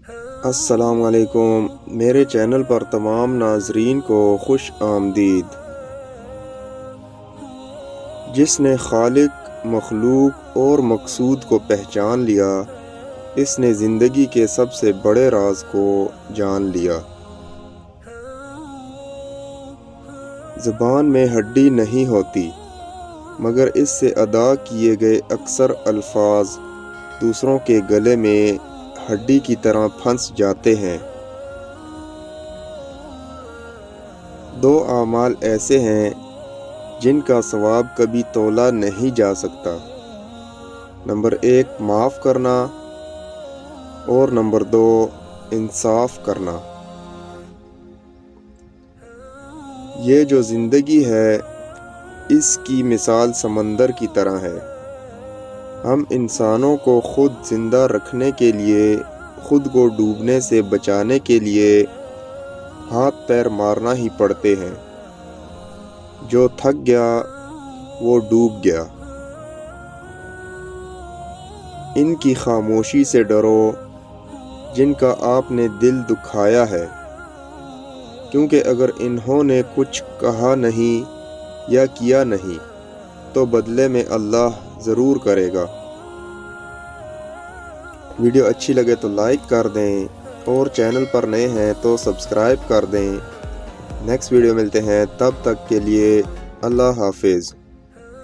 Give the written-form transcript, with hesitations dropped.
السلام علیکم، میرے چینل پر تمام ناظرین کو خوش آمدید۔ جس نے خالق، مخلوق اور مقصود کو پہچان لیا، اس نے زندگی کے سب سے بڑے راز کو جان لیا۔ زبان میں ہڈی نہیں ہوتی، مگر اس سے ادا کیے گئے اکثر الفاظ دوسروں کے گلے میں ہڈی کی طرح پھنس جاتے ہیں۔ دو اعمال ایسے ہیں جن کا ثواب کبھی تولا نہیں جا سکتا۔ نمبر 1 معاف کرنا اور نمبر 2 انصاف کرنا۔ یہ جو زندگی ہے اس کی مثال سمندر کی طرح ہے۔ ہم انسانوں کو خود زندہ رکھنے کے لیے، خود کو ڈوبنے سے بچانے کے لیے ہاتھ پیر مارنا ہی پڑتے ہیں۔ جو تھک گیا وہ ڈوب گیا۔ ان کی خاموشی سے ڈرو جن کا آپ نے دل دکھایا ہے، کیونکہ اگر انہوں نے کچھ کہا نہیں یا کیا نہیں تو بدلے میں اللہ ضرور کرے گا۔ ویڈیو اچھی لگے تو لائک کر دیں اور چینل پر نئے ہیں تو سبسکرائب کر دیں۔ نیکسٹ ویڈیو ملتے ہیں، تب تک کے لیے اللہ حافظ۔